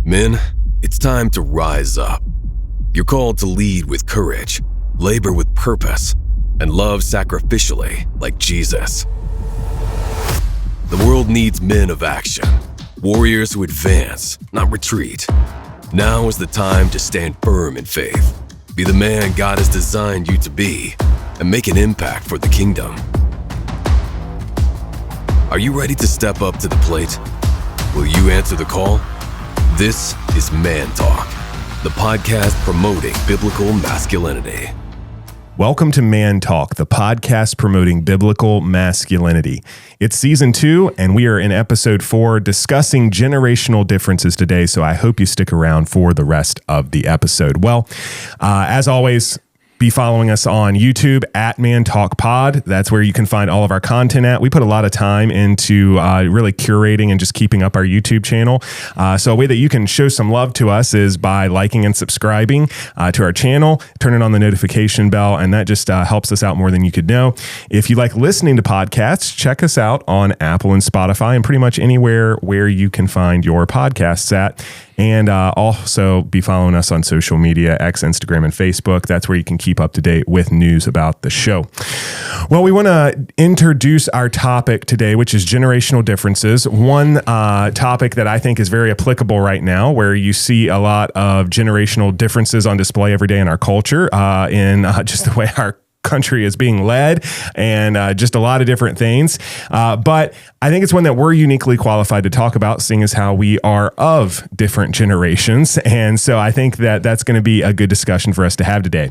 Men, it's time to rise up. You're called to lead with courage, labor with purpose, and love sacrificially like Jesus. The world needs men of action, warriors who advance, not retreat. Now is the time to stand firm in faith, be the man God has designed you to be, and make an impact for the kingdom. Are you ready to step up to the plate? Will you answer the call? This is Man Talk, the podcast promoting biblical masculinity. Welcome to Man Talk, the podcast promoting biblical masculinity. It's season 2, and we are in episode 4 discussing generational differences today, so I hope you stick around for the rest of the episode. Well, as always, be following us on YouTube at Man Talk Pod. That's where you can find all of our content at. We put a lot of time into really curating and just keeping up our YouTube channel. So a way that you can show some love to us is by liking and subscribing to our channel, turning on the notification bell, and that just helps us out more than you could know. If you like listening to podcasts, check us out on Apple and Spotify and pretty much anywhere where you can find your podcasts at. And also be following us on social media, X, Instagram, and Facebook. That's where you can keep up to date with news about the show. Well, we want to introduce our topic today, which is generational differences. One topic that I think is very applicable right now, where you see a lot of generational differences on display every day in our culture, in just the way our country is being led, and just a lot of different things. But I think it's one that we're uniquely qualified to talk about, seeing as how we are of different generations. And so I think that that's going to be a good discussion for us to have today.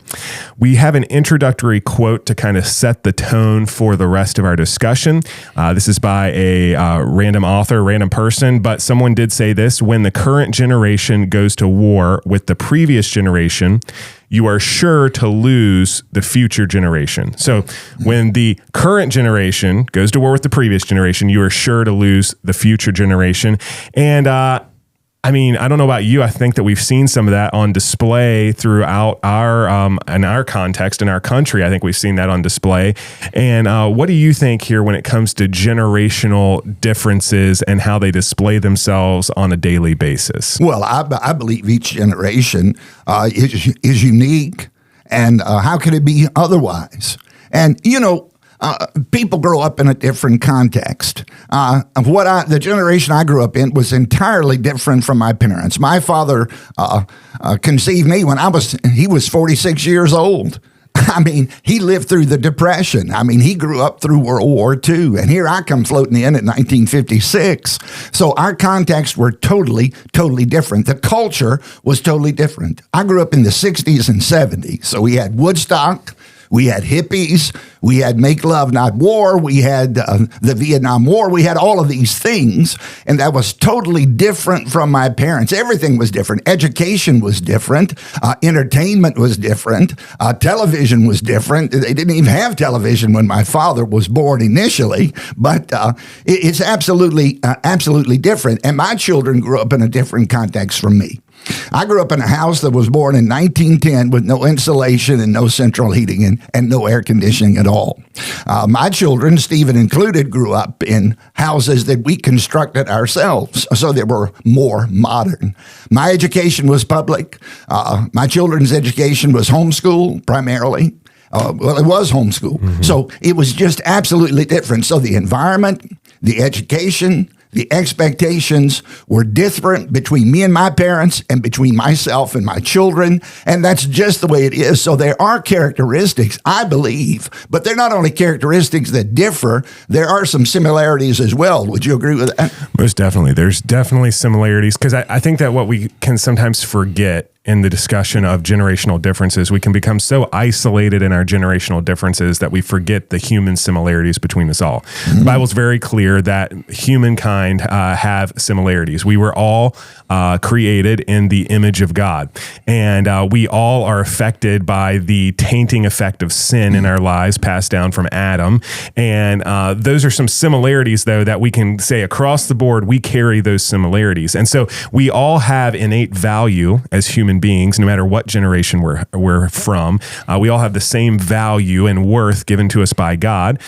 We have an introductory quote to kind of set the tone for the rest of our discussion. This is by a random author, random person, but someone did say this: when the current generation goes to war with the previous generation, you are sure to lose the future generation. So when the current generation goes to war with the previous generation, you are sure to lose the future generation. And I mean, I don't know about you. I think that we've seen some of that on display throughout our in our context in our country. I think we've seen that on display. And what do you think here when it comes to generational differences and how they display themselves on a daily basis? Well, I believe each generation is unique, and how could it be otherwise? And you know, people grow up in a different context. The generation I grew up in was entirely different from my parents. My father conceived me when he was 46 years old. I mean, he lived through the Depression. I mean, he grew up through World War II, and here I come floating in at 1956. So our contexts were totally different. The culture was totally different. I grew up in the 60s and 70s, so we had Woodstock, we had hippies, we had make love, not war, we had the Vietnam War, we had all of these things, and that was totally different from my parents. Everything was different. Education was different. Entertainment was different. Television was different. They didn't even have television when my father was born initially, but it's absolutely different, and my children grew up in a different context from me. I grew up in a house that was born in 1910 with no insulation and no central heating and no air conditioning at all. My children, Stephen included, grew up in houses that we constructed ourselves, so they were more modern. My education was public. My children's education was homeschool primarily. Well, it was homeschool. Mm-hmm. So it was just absolutely different. So the environment, the education, the expectations were different between me and my parents and between myself and my children, and that's just the way it is. So there are characteristics, I believe, but they're not only characteristics that differ, there are some similarities as well. Would you agree with that? Most definitely. There's definitely similarities, because I think that what we can sometimes forget in the discussion of generational differences, we can become so isolated in our generational differences that we forget the human similarities between us all. Mm-hmm. The Bible's very clear that humankind have similarities. We were all created in the image of God, and we all are affected by the tainting effect of sin in our lives passed down from Adam. And those are some similarities, though, that we can say across the board, we carry those similarities. And so we all have innate value as human beings, no matter what generation we're from. We all have the same value and worth given to us by God.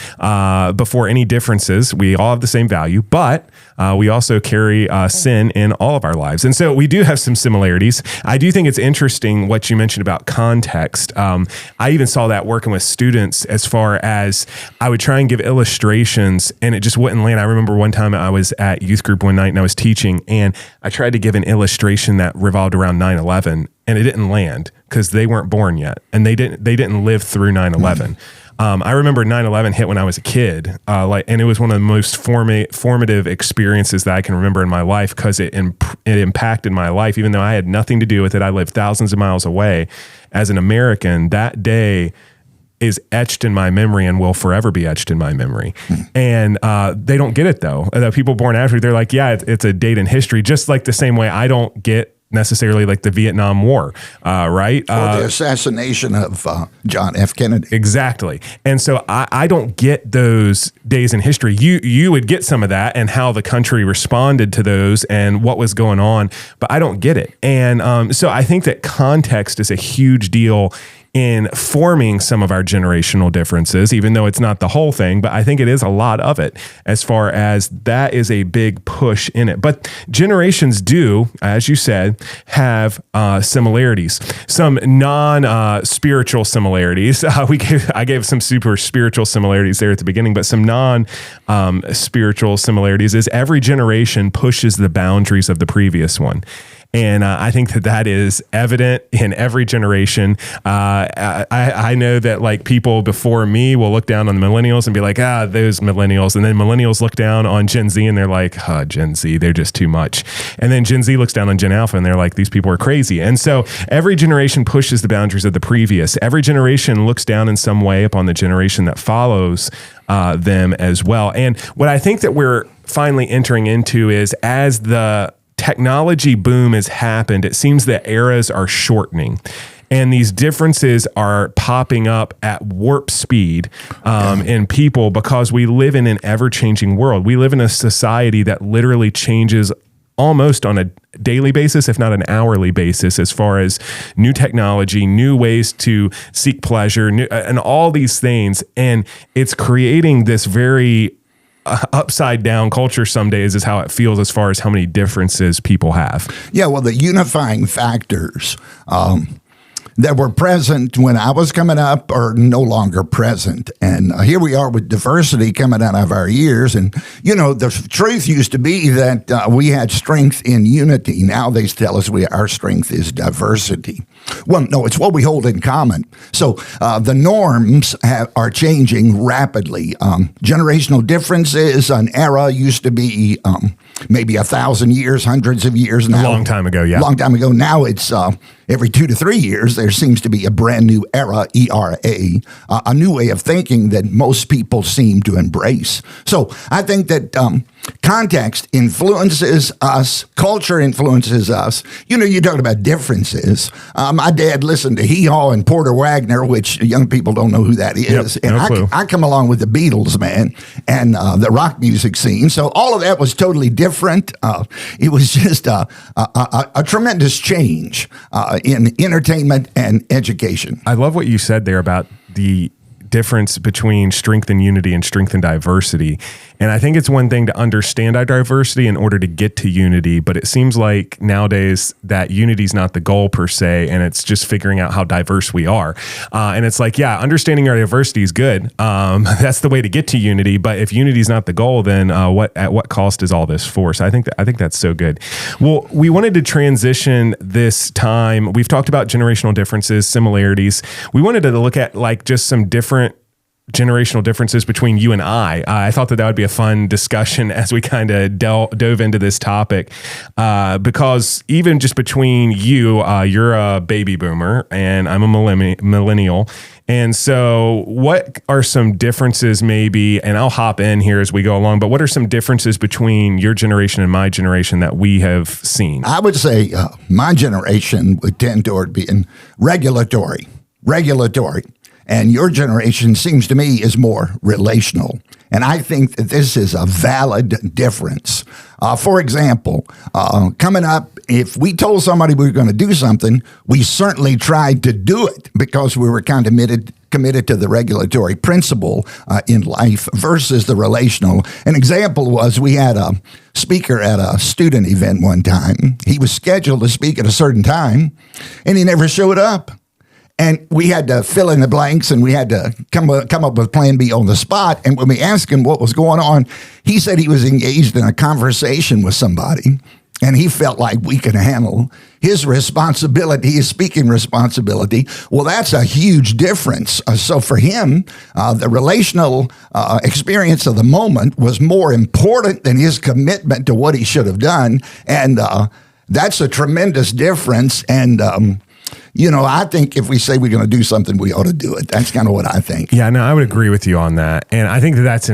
Before any differences, we all have the same value, but we also carry sin in all of our lives. And so we do have some similarities. I do think it's interesting what you mentioned about context. I even saw that working with students as far as I would try and give illustrations and it just wouldn't land. I remember one time I was at youth group one night and I was teaching and I tried to give an illustration that revolved around 9/11 and it didn't land because they weren't born yet and they didn't live through 9/11. I remember 9/11 hit when I was a kid, and it was one of the most formative experiences that I can remember in my life because it impacted my life. Even though I had nothing to do with it, I lived thousands of miles away. As an American, that day is etched in my memory and will forever be etched in my memory. And they don't get it though. The people born after, they're like, yeah, it's a date in history, just like the same way I don't get necessarily like the Vietnam War, right? Or the assassination of John F. Kennedy. Exactly. And so I don't get those days in history. You would get some of that and how the country responded to those and what was going on, but I don't get it. And so I think that context is a huge deal in forming some of our generational differences, even though it's not the whole thing, but I think it is a lot of it as far as that is a big push in it. But generations do, as you said, have similarities, some non-spiritual similarities. I gave some super spiritual similarities there at the beginning, but some non-spiritual similarities is every generation pushes the boundaries of the previous one. And I think that is evident in every generation. I know that like people before me will look down on the millennials and be like, those millennials. And then millennials look down on Gen Z and they're like, Gen Z, they're just too much. And then Gen Z looks down on Gen Alpha and they're like, these people are crazy. And so every generation pushes the boundaries of the previous. Every generation looks down in some way upon the generation that follows them as well. And what I think that we're finally entering into is as the technology boom has happened, it seems that eras are shortening. And these differences are popping up at warp speed in people because we live in an ever-changing world. We live in a society that literally changes almost on a daily basis, if not an hourly basis, as far as new technology, new ways to seek pleasure, and all these things. And it's creating this very upside down culture some days is how it feels as far as how many differences people have. Yeah, well, the unifying factors that were present when I was coming up are no longer present. And here we are with diversity coming out of our ears. And, you know, the truth used to be that we had strength in unity. Now they tell us our strength is diversity. Well, no, it's what we hold in common. So the norms are changing rapidly. Generational differences, an era used to be maybe 1,000 years, hundreds of years now. A long time ago, yeah. A long time ago. Now it's every 2 to 3 years, there seems to be a brand new era, ERA, a new way of thinking that most people seem to embrace. So I think that context influences us, culture influences us. You know, you talked about differences. My dad listened to Hee Haw and Porter Wagner, which young people don't know who that is. Yep, and no clue. I come along with the Beatles, man, and the rock music scene. So all of that was totally different. It was just a tremendous change in entertainment and education. I love what you said there about the difference between strength and unity and strength and diversity. And I think it's one thing to understand our diversity in order to get to unity, but it seems like nowadays that unity is not the goal per se, and it's just figuring out how diverse we are. And it's like, yeah, understanding our diversity is good. That's the way to get to unity. But if unity is not the goal, then at what cost is all this for? So I think that's so good. Well, we wanted to transition this time. We've talked about generational differences, similarities. We wanted to look at like just some different generational differences between you and I. I thought that would be a fun discussion as we kind of dove into this topic, because even just between you, you're a baby boomer and I'm a millennial. And so what are some differences maybe, and I'll hop in here as we go along, but what are some differences between your generation and my generation that we have seen? I would say my generation would tend toward being regulatory. And your generation seems to me is more relational. And I think that this is a valid difference. For example, coming up, if we told somebody we were going to do something, we certainly tried to do it because we were kind of committed to the regulatory principle in life versus the relational. An example was we had a speaker at a student event one time. He was scheduled to speak at a certain time, and he never showed up. And we had to fill in the blanks, and we had to come up with plan B on the spot. And when we asked him what was going on, he said he was engaged in a conversation with somebody, and he felt like we could handle his responsibility, his speaking responsibility. Well, that's a huge difference. So for him, the relational experience of the moment was more important than his commitment to what he should have done. And that's a tremendous difference. And I think if we say we're going to do something, we ought to do it. That's kind of what I think. Yeah, no, I would agree with you on that. And I think that's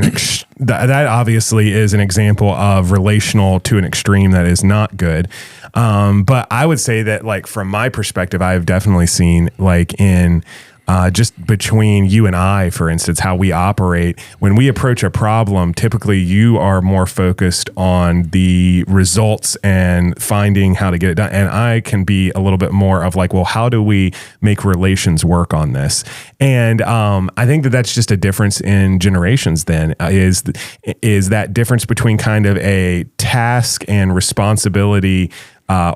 that obviously is an example of relational to an extreme that is not good. But I would say that, like, from my perspective, I've definitely seen, like, in just between you and I, for instance, how we operate. When we approach a problem, typically you are more focused on the results and finding how to get it done. And I can be a little bit more of like, well, how do we make relations work on this? And I think that that's just a difference in generations then, is that difference between kind of a task and responsibility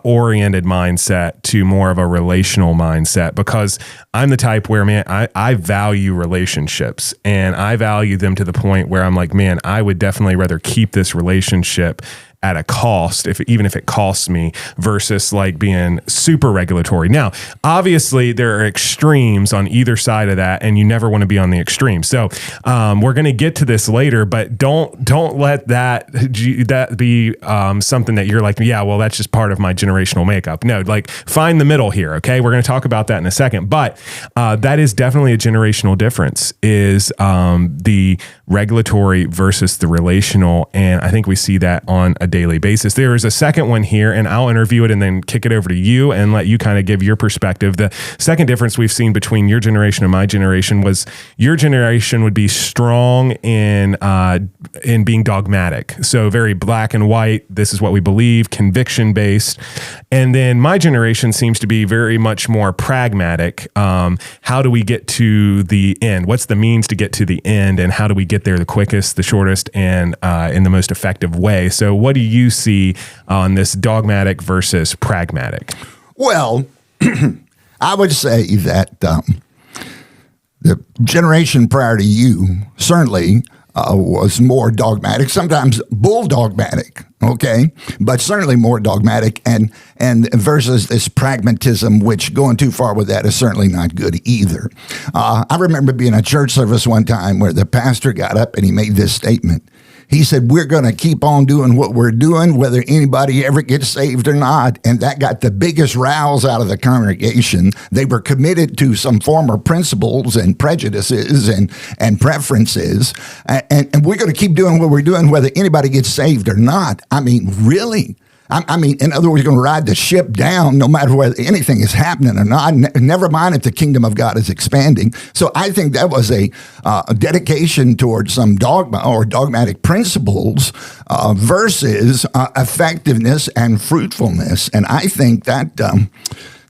oriented mindset to more of a relational mindset, because I'm the type where, man, I value relationships, and I value them to the point where I'm like, man, I would definitely rather keep this relationship at a cost, even if it costs me, versus like being super regulatory. Now, obviously there are extremes on either side of that, and you never want to be on the extreme. So we're going to get to this later, but don't let that be something that you're like, yeah, well, that's just part of my generational makeup. No, like, find the middle here. Okay. We're going to talk about that in a second, but that is definitely a generational difference, is the regulatory versus the relational. And I think we see that on a daily basis. There is a second one here, and I'll interview it and then kick it over to you and let you kind of give your perspective. The second difference we've seen between your generation and my generation was your generation would be strong in being dogmatic. So very black and white. This is what we believe, conviction based. And then my generation seems to be very much more pragmatic. How do we get to the end? What's the means to get to the end? And how do we get there the quickest, the shortest, and in the most effective way? So what do you see on this dogmatic versus pragmatic? Well, I would say that the generation prior to you certainly was more dogmatic, sometimes bull dogmatic, okay, but certainly more dogmatic, and versus this pragmatism, which going too far with that is certainly not good either. I remember being at a church service one time where the pastor got up and he made this statement. He said, we're going to keep on doing what we're doing, whether anybody ever gets saved or not. And that got the biggest rouse out of the congregation. They were committed to some former principles and prejudices and preferences. And we're going to keep doing what we're doing, whether anybody gets saved or not. I mean, really? I mean, in other words, you're going to ride the ship down no matter whether anything is happening or not. Never mind if the kingdom of God is expanding. So I think that was a dedication towards some dogma or dogmatic principles versus effectiveness and fruitfulness. And I think that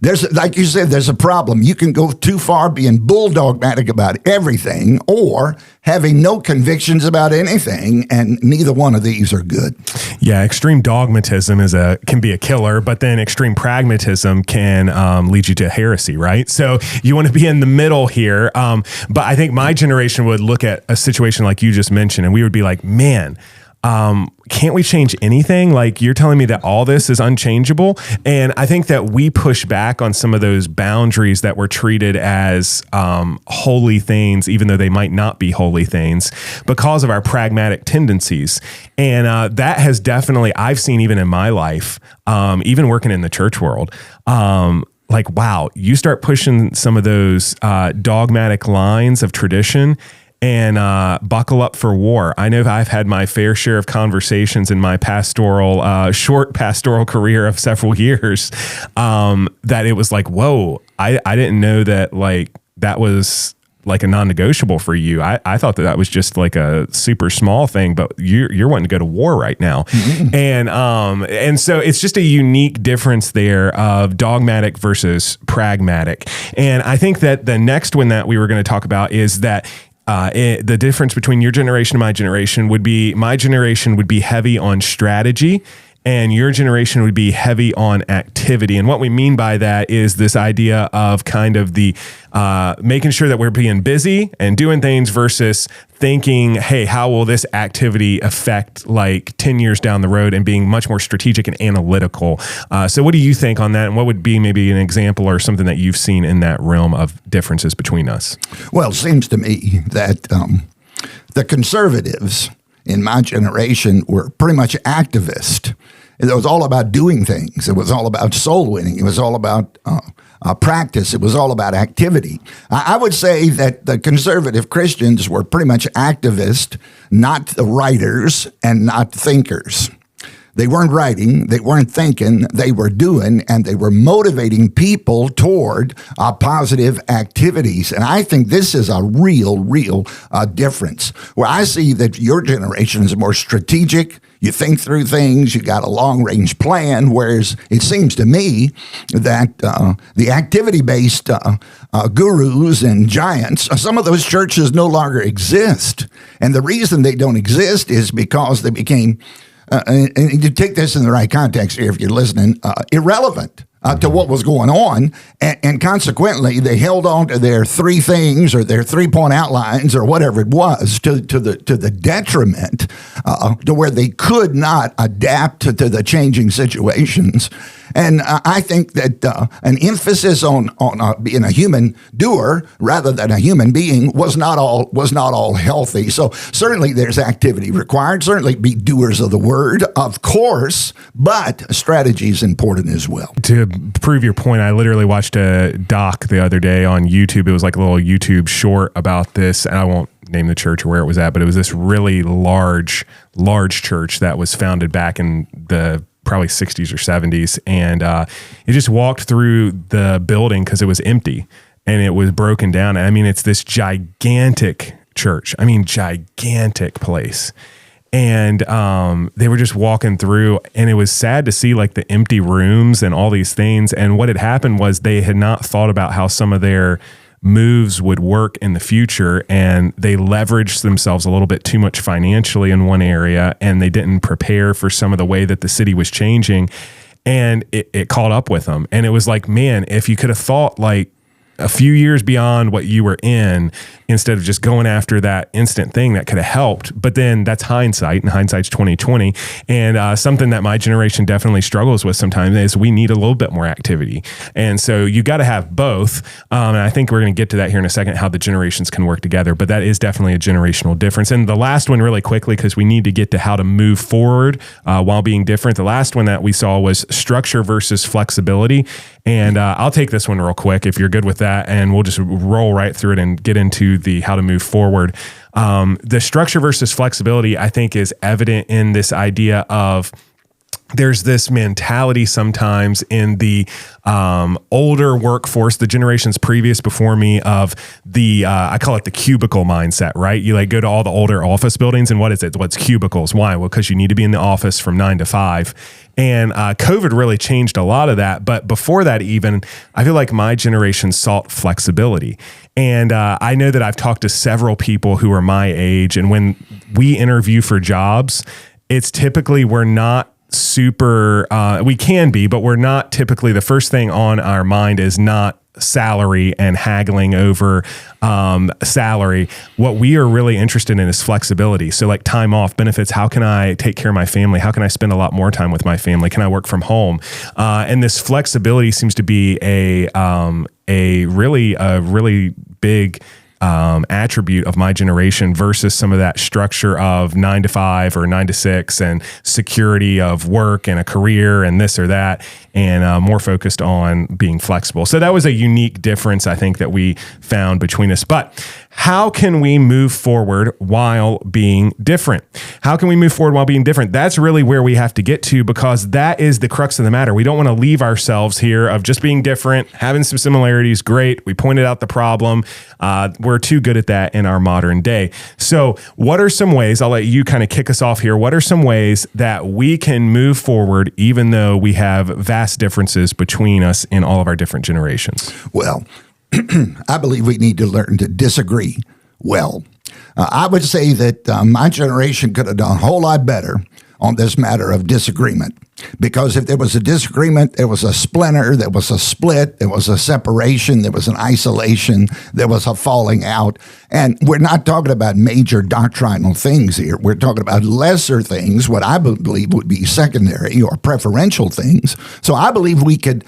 there's, like you said, there's a problem. You can go too far being bull dogmatic about everything, or having no convictions about anything, and neither one of these are good. Yeah, extreme dogmatism can be a killer, but then extreme pragmatism can lead you to heresy, right? So you want to be in the middle here. But I think my generation would look at a situation like you just mentioned, and we would be like, man, can't we change anything? Like, you're telling me that all this is unchangeable? And I think that we push back on some of those boundaries that were treated as holy things, even though they might not be holy things, because of our pragmatic tendencies. And that has definitely, I've seen even in my life, even working in the church world, like, wow, you start pushing some of those dogmatic lines of tradition, and buckle up for war. I know I've had my fair share of conversations in my short pastoral career of several years, that it was like, whoa, I didn't know that, like, that was like a non-negotiable for you. I thought that was just like a super small thing, but you're wanting to go to war right now. And so it's just a unique difference there of dogmatic versus pragmatic. And I think that the next one that we were going to talk about is that the difference between your generation and my generation would be, my generation would be heavy on strategy, and your generation would be heavy on activity. And what we mean by that is this idea of kind of the making sure that we're being busy and doing things versus thinking, hey, how will this activity affect like 10 years down the road, and being much more strategic and analytical. So what do you think on that? And what would be maybe an example or something that you've seen in that realm of differences between us? Well, it seems to me that the conservatives in my generation were pretty much activist. It was all about doing things. It was all about soul winning. It was all about practice. It was all about activity. I would say that the conservative Christians were pretty much activists, not the writers and not thinkers. They weren't writing, they weren't thinking, they were doing, and they were motivating people toward positive activities. And I think this is a real difference, where I see that your generation is more strategic. You think through things, you got a long-range plan, whereas it seems to me that the activity-based gurus and giants, some of those churches no longer exist. And the reason they don't exist is because they became and you take this in the right context here if you're listening, irrelevant to what was going on. And consequently, they held on to their three things or their 3-point outlines or whatever it was to the detriment to where they could not adapt to the changing situations. And I think that an emphasis on being a human doer rather than a human being was not all healthy. So certainly there's activity required. Certainly be doers of the word, of course, but strategy is important as well. To prove your point, I literally watched a doc the other day on YouTube. It was like a little YouTube short about this, and I won't name the church or where it was at, but it was this really large church that was founded back in the probably 60s or 70s. And it just walked through the building because it was empty and it was broken down. I mean, it's this gigantic church. I mean, gigantic place. And they were just walking through, and it was sad to see like the empty rooms and all these things. And what had happened was they had not thought about how some of their moves would work in the future, and they leveraged themselves a little bit too much financially in one area, and they didn't prepare for some of the way that the city was changing, and it caught up with them. And it was like, man, if you could have thought like a few years beyond what you were in, instead of just going after that instant thing, that could have helped. But then that's hindsight, and hindsight's 2020. And something that my generation definitely struggles with sometimes is we need a little bit more activity. And so you got to have both. And I think we're going to get to that here in a second, how the generations can work together. But that is definitely a generational difference. And the last one really quickly, because we need to get to how to move forward while being different. The last one that we saw was structure versus flexibility. And I'll take this one real quick if you're good with that, and we'll just roll right through it and get into the how to move forward. The structure versus flexibility, I think, is evident in this idea of there's this mentality sometimes in the older workforce, the generations previous before me, of the, I call it the cubicle mindset, right? You like go to all the older office buildings, and what is it? What's cubicles? Why? Well, because you need to be in the office from 9 to 5. And COVID really changed a lot of that. But before that, even, I feel like my generation sought flexibility. And I know that I've talked to several people who are my age, and when we interview for jobs, it's typically we're not super, we can be, but we're not typically, the first thing on our mind is not salary and haggling over salary. What we are really interested in is flexibility. So like time off, benefits, how can I take care of my family? How can I spend a lot more time with my family? Can I work from home? And this flexibility seems to be a really big attribute of my generation versus some of that structure of 9 to 5 or 9 to 6 and security of work and a career and this or that. and more focused on being flexible. So that was a unique difference, I think, that we found between us. But how can we move forward while being different? How can we move forward while being different? That's really where we have to get to, because that is the crux of the matter. We don't want to leave ourselves here of just being different, having some similarities. Great. We pointed out the problem. We're too good at that in our modern day. So what are some ways, I'll let you kind of kick us off here. What are some ways that we can move forward even though we have vast differences between us in all of our different generations? Well, I believe we need to learn to disagree well. I would say that my generation could have done a whole lot better on this matter of disagreement. Because if there was a disagreement, there was a splinter, there was a split, there was a separation, there was an isolation, there was a falling out. And we're not talking about major doctrinal things here. We're talking about lesser things, what I believe would be secondary or preferential things. So I believe we could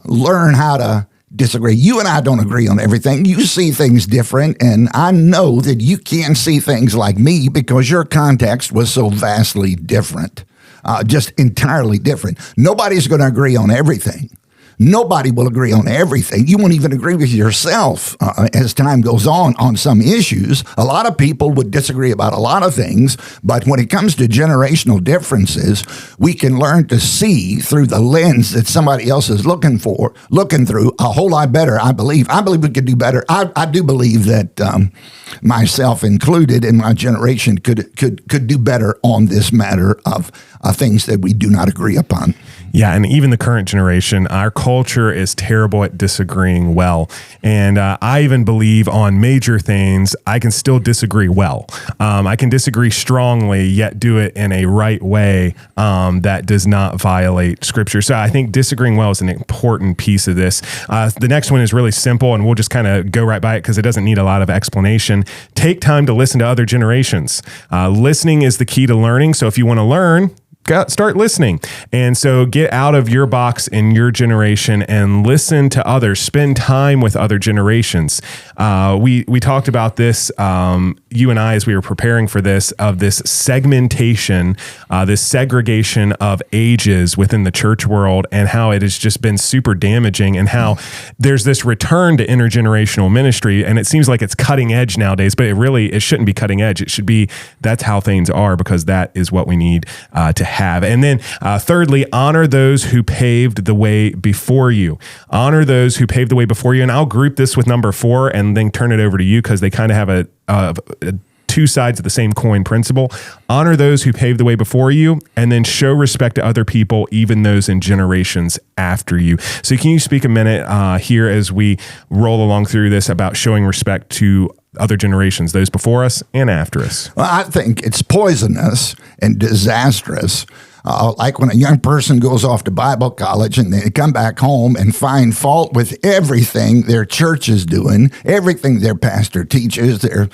learn how to disagree. You and I don't agree on everything. You see things different, and I know that you can't see things like me because your context was so vastly different, just entirely different. Nobody's going to agree on everything. Nobody will agree on everything. You won't even agree with yourself as time goes on some issues. A lot of people would disagree about a lot of things, but when it comes to generational differences, we can learn to see through the lens that somebody else is looking through a whole lot better, I believe. I believe we could do better. I do believe that myself included in my generation could do better on this matter of things that we do not agree upon. Yeah, and even the current generation, our culture is terrible at disagreeing well. And I even believe on major things, I can still disagree well. I can disagree strongly, yet do it in a right way that does not violate Scripture. So I think disagreeing well is an important piece of this. The next one is really simple, and we'll just kind of go right by it because it doesn't need a lot of explanation. Take time to listen to other generations. Listening is the key to learning. So if you want to learn, start listening. And so get out of your box in your generation and listen to others. Spend time with other generations. We talked about this, you and I, as we were preparing for this, of this segmentation, this segregation of ages within the church world, and how it has just been super damaging, and how there's this return to intergenerational ministry. And it seems like it's cutting edge nowadays, but it shouldn't be cutting edge. It should be, that's how things are, because that is what we need to have. And then thirdly, honor those who paved the way before you. Honor those who paved the way before you. And I'll group this with number 4 and then turn it over to you, because they kind of have a two sides of the same coin principle. Honor those who paved the way before you, and then show respect to other people, even those in generations after you. So can you speak a minute here as we roll along through this about showing respect to other generations, those before us and after us? Well, I think it's poisonous and disastrous. Like when a young person goes off to Bible college and they come back home and find fault with everything their church is doing, everything their pastor teaches, they're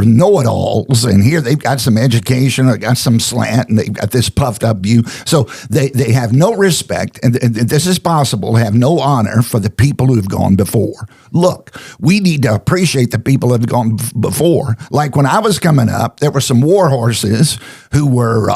know-it-alls, and here they've got some education, they've got some slant, and they've got this puffed up view. So they have no respect, and this is possible, have no honor for the people who have gone before. Look, we need to appreciate the people who have gone before. Like when I was coming up, there were some war horses who were,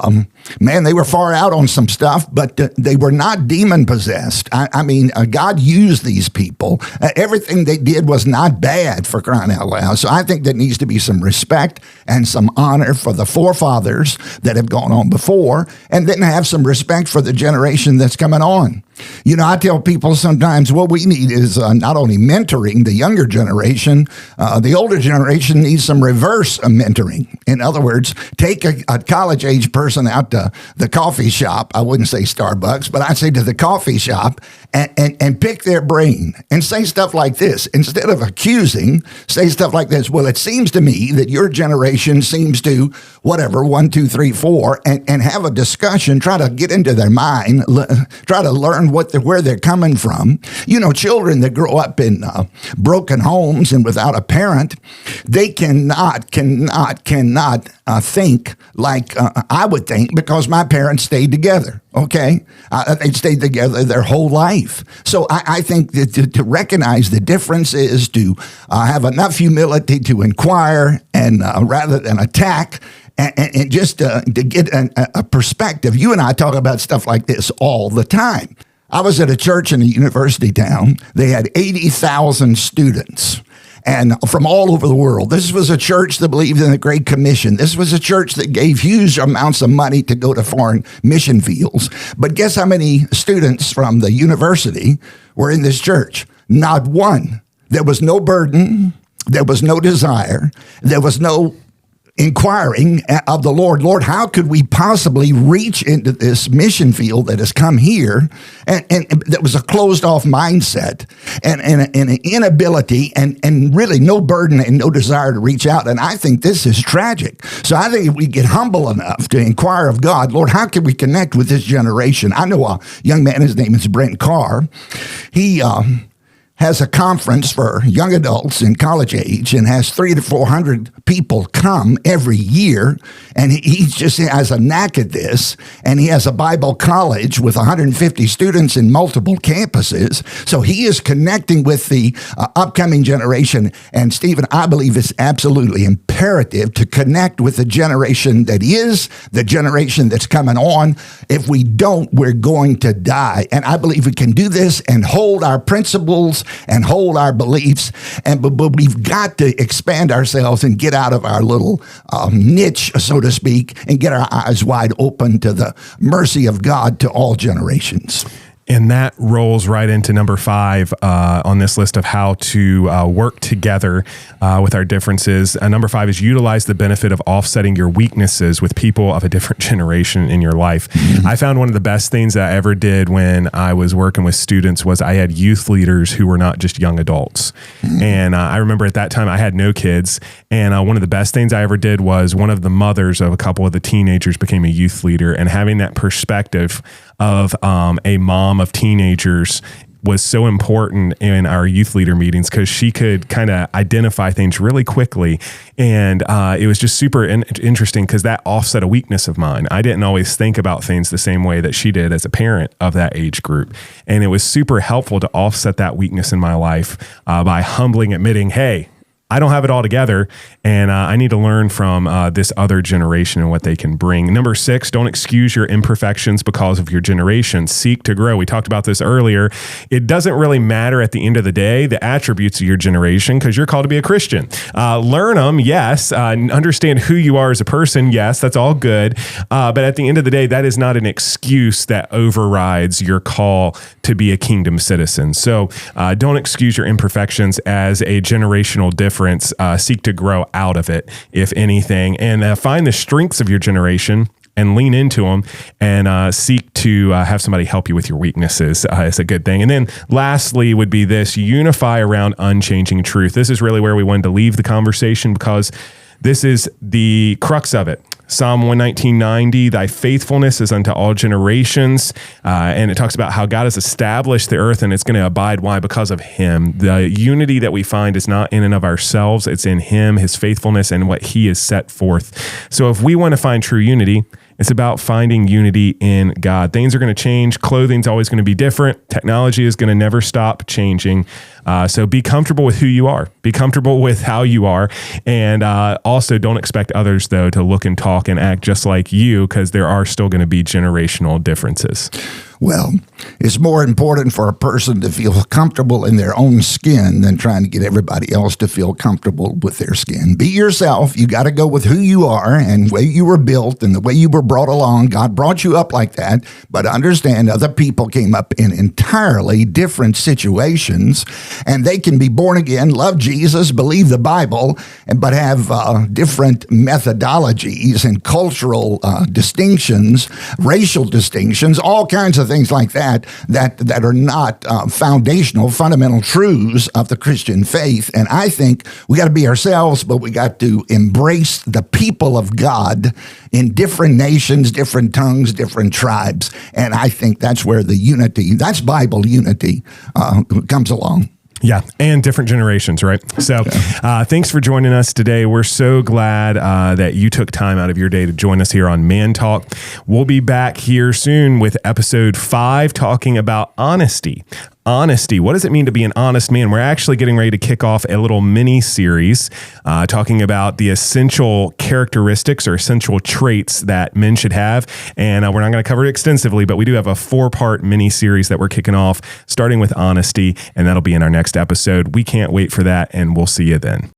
they were far out on some stuff, but they were not demon-possessed. I mean, God used these people. Everything they did was not bad, for crying out loud. So I think there needs to be some respect and some honor for the forefathers that have gone on before, and then have some respect for the generation that's coming on. You know, I tell people sometimes what we need is not only mentoring the younger generation, the older generation needs some reverse mentoring. In other words, take a college-age person out to the coffee shop. I wouldn't say Starbucks, but I'd say to the coffee shop and pick their brain and say stuff like this. Instead of accusing, say stuff like this. Well, it seems to me that your generation seems to, whatever, 1, 2, 3, 4, and have a discussion, try to get into their mind, try to learn where they're coming from. You know, children that grow up in broken homes and without a parent, they cannot think like I would think, because my parents stayed together. Okay, they stayed together their whole life. So I think that to recognize the difference is to have enough humility to inquire and rather than attack. And just to get a perspective. You and I talk about stuff like this all the time. I was at a church in a university town. They had 80,000 students, and from all over the world. This was a church that believed in the Great Commission. This was a church that gave huge amounts of money to go to foreign mission fields. But guess how many students from the university were in this church? Not one. There was no burden. There was no desire. There was no inquiring of the Lord. Lord, how could we possibly reach into this mission field that has come here? And that was a closed off mindset and an inability and really no burden and no desire to reach out. And I think this is tragic. So I think if we get humble enough to inquire of God, Lord, how can we connect with this generation? I know a young man, his name is Brent Carr. He has a conference for young adults in college age and has 300 to 400 people come every year. And he just has a knack at this. And he has a Bible college with 150 students in multiple campuses. So he is connecting with the upcoming generation. And Stephen, I believe it's absolutely imperative to connect with the generation that is the generation that's coming on. If we don't, we're going to die. And I believe we can do this and hold our principles and hold our beliefs, but we've got to expand ourselves and get out of our little niche, so to speak, and get our eyes wide open to the mercy of God to all generations. And that rolls right into number 5 on this list of how to work together with our differences. Number 5 is utilize the benefit of offsetting your weaknesses with people of a different generation in your life. Mm-hmm. I found one of the best things that I ever did when I was working with students was I had youth leaders who were not just young adults. Mm-hmm. And I remember at that time I had no kids. And one of the best things I ever did was one of the mothers of a couple of the teenagers became a youth leader, and having that perspective of a mom of teenagers was so important in our youth leader meetings because she could kind of identify things really quickly. And it was just super interesting because that offset a weakness of mine. I didn't always think about things the same way that she did as a parent of that age group. And it was super helpful to offset that weakness in my life by humbly admitting, hey, I don't have it all together, and I need to learn from this other generation and what they can bring. Number 6, don't excuse your imperfections because of your generation. Seek to grow. We talked about this earlier. It doesn't really matter at the end of the day, the attributes of your generation, because you're called to be a Christian. Learn them, yes. Understand who you are as a person, yes. That's all good. But at the end of the day, that is not an excuse that overrides your call to be a kingdom citizen. So don't excuse your imperfections as a generational difference. Seek to grow out of it, if anything, and find the strengths of your generation and lean into them, and seek to have somebody help you with your weaknesses. It's a good thing. And then lastly would be this: unify around unchanging truth. This is really where we wanted to leave the conversation because this is the crux of it. Psalm 119:90, thy faithfulness is unto all generations. And it talks about how God has established the earth and it's going to abide. Why? Because of him. The unity that we find is not in and of ourselves. It's in him, his faithfulness, and what he has set forth. So if we want to find true unity, it's about finding unity in God. Things are going to change. Clothing's always going to be different. Technology is going to never stop changing. So be comfortable with who you are. Be comfortable with how you are. And also don't expect others, though, to look and talk and act just like you, because there are still going to be generational differences. Well, it's more important for a person to feel comfortable in their own skin than trying to get everybody else to feel comfortable with their skin. Be yourself. You got to go with who you are and the way you were built and the way you were brought along. God brought you up like that, but understand other people came up in entirely different situations, and they can be born again, love Jesus, believe the Bible, but have different methodologies and cultural distinctions, racial distinctions, all kinds of things like that are not foundational, fundamental truths of the Christian faith. And I think we got to be ourselves, but we got to embrace the people of God in different nations, different tongues, different tribes. And I think that's where the unity, that's Bible unity, comes along. Yeah, and different generations, right? So thanks for joining us today. We're so glad that you took time out of your day to join us here on Man Talk. We'll be back here soon with episode 5 talking about honesty. honesty. What does it mean to be an honest man? We're actually getting ready to kick off a little mini series talking about the essential characteristics or essential traits that men should have. And we're not going to cover it extensively, but we do have a 4-part mini series that we're kicking off, starting with honesty, and that'll be in our next episode. We can't wait for that, and we'll see you then.